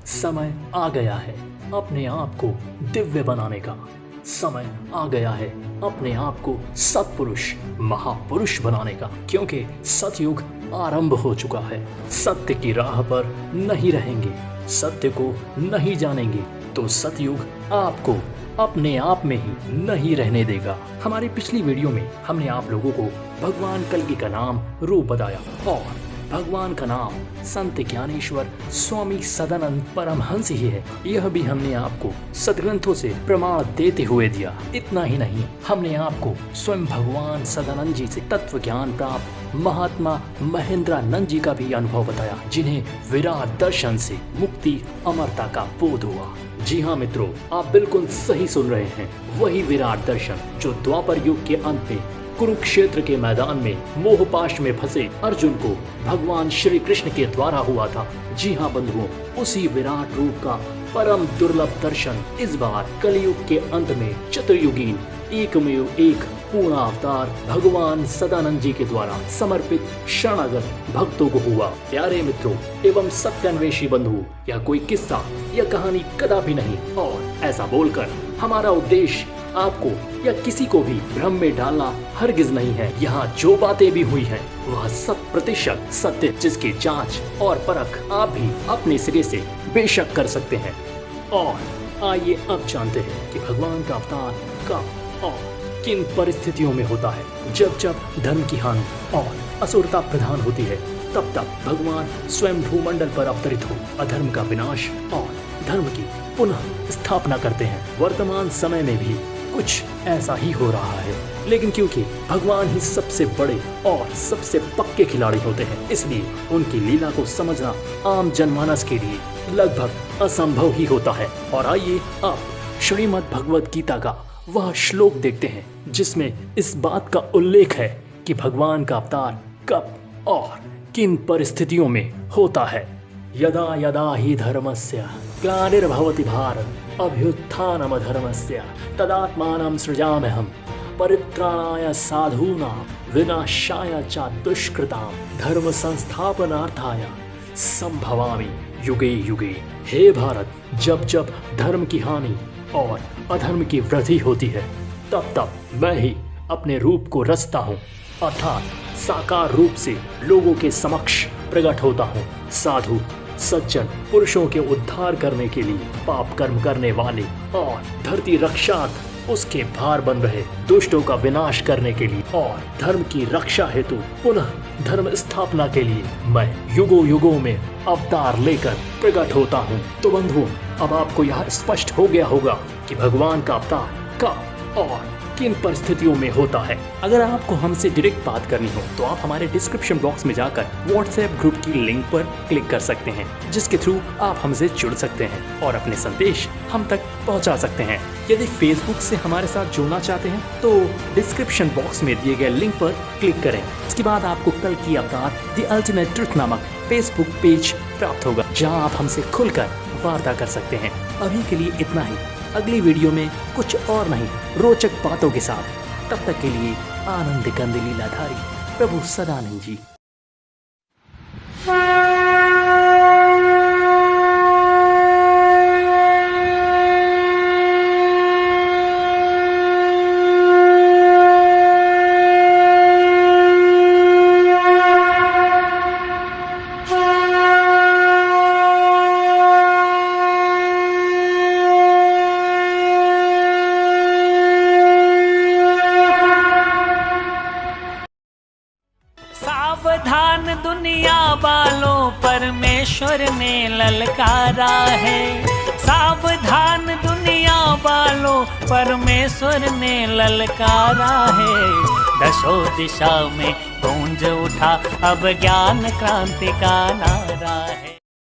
समय आ गया है अपने आप को दिव्य बनाने का। समय आ गया है अपने आप को सत्पुरुष महापुरुष बनाने का, क्योंकि सतयुग आरंभ हो चुका है। सत्य की राह पर नहीं रहेंगे, सत्य को नहीं जानेंगे तो सतयुग आपको अपने आप में ही नहीं रहने देगा। हमारी पिछली वीडियो में हमने आप लोगों को भगवान कल्कि का नाम रूप बताया और भगवान का नाम संत ज्ञानेश्वर स्वामी सदानंद परमहंस ही है। यह भी हमने आपको सदग्रंथों से प्रमाण देते हुए दिया। इतना ही नहीं, हमने आपको स्वयं भगवान सदानंद जी से तत्व ज्ञान प्राप्त महात्मा महेंद्रानंद जी का भी अनुभव बताया, जिन्हें विराट दर्शन से मुक्ति अमरता का बोध हुआ। जी हाँ मित्रों, आप बिल्कुल सही सुन रहे हैं। वही विराट दर्शन जो द्वापर युग के अंत में कुरुक्षेत्र के मैदान में मोहपाश में फंसे अर्जुन को भगवान श्री कृष्ण के द्वारा हुआ था। जी हाँ बंधुओं, उसी विराट रूप का परम दुर्लभ दर्शन इस बार कलयुग के अंत में चतुर्युगीन एकमेव एक पूर्ण अवतार भगवान सदानंद जी के द्वारा समर्पित शरणागत भक्तों को हुआ। प्यारे मित्रों एवं सत्यान्वेषी बंधु, यह कोई किस्सा या कहानी कदापि नहीं, और ऐसा बोलकर हमारा उद्देश्य आपको या किसी को भी भ्रम में डालना हरगिज नहीं है। यहाँ जो बातें भी हुई हैं वह 100% सत्य, जिसकी जांच और परख आप भी अपने सिरे से बेशक कर सकते हैं। और आइए अब जानते हैं कि भगवान का अवतार कब और किन परिस्थितियों में होता है। जब जब धर्म की हानि और असुरता प्रधान होती है, तब तब भगवान स्वयं भूमंडल पर अवतरित हो अधर्म का विनाश और धर्म की पुनः स्थापना करते हैं। वर्तमान समय में भी कुछ ऐसा ही हो रहा है, लेकिन क्योंकि भगवान ही सबसे बड़े और सबसे पक्के खिलाड़ी होते हैं, इसलिए उनकी लीला को समझना आम जनमानस के लिए लगभग असंभव ही होता है। और आइए आप श्रीमद् भगवद गीता का वह श्लोक देखते हैं जिसमें इस बात का उल्लेख है कि भगवान का अवतार कब और किन परिस्थितियों में होता है। यदा यदा ही धर्मस्य ग्लानिर्भवति भारत अभ्युत्थानमधर्मस्य तदात्मानं सृजाम्यहम् परित्राणाय साधूनां विनाशाय च दुष्कृतां धर्म संस्थापनार्थाय संभवामि युगे युगे। हे भारत, जब जब धर्म की हानि और अधर्म की वृद्धि होती है, तब तब मैं ही अपने रूप को रचता हूँ, अर्थात साकार रूप से लोगों के समक्ष प्रकट होता हूँ। साधु सज्जन पुरुषों के उद्धार करने के लिए, पाप कर्म करने वाले और धरती रक्षार्थ उसके भार बन रहे दुष्टों का विनाश करने के लिए और धर्म की रक्षा हेतु पुनः धर्म स्थापना के लिए मैं युगों युगों में अवतार लेकर प्रकट होता हूँ। तो बंधुओं, अब आपको यह स्पष्ट हो गया होगा कि भगवान का अवतार कब और किन परिस्थितियों में होता है। अगर आपको हमसे डायरेक्ट बात करनी हो तो आप हमारे डिस्क्रिप्शन बॉक्स में जाकर व्हाट्सएप ग्रुप की लिंक पर क्लिक कर सकते हैं, जिसके थ्रू आप हमसे जुड़ सकते हैं और अपने संदेश हम तक पहुंचा सकते हैं। यदि फेसबुक से हमारे साथ जुड़ना चाहते हैं तो डिस्क्रिप्शन बॉक्स में दिए गए लिंक पर क्लिक करें। इसके बाद आपको कल्कि अवतार द अल्टीमेट ट्रुथ नामक फेसबुक पेज प्राप्त होगा, जहाँ आप हमसे खुलकर वार्ता कर सकते हैं। अभी के लिए इतना ही, अगली वीडियो में कुछ और नहीं रोचक बातों के साथ। तब तक के लिए आनंद कंद लीलाधारी प्रभु सदानंद जी। सावधान दुनिया वालों, परमेश्वर ने ललकारा है। सावधान दुनिया वालों, परमेश्वर ने ललकारा है। दशो दिशा में गूंज उठा अब ज्ञान क्रांति का नारा है।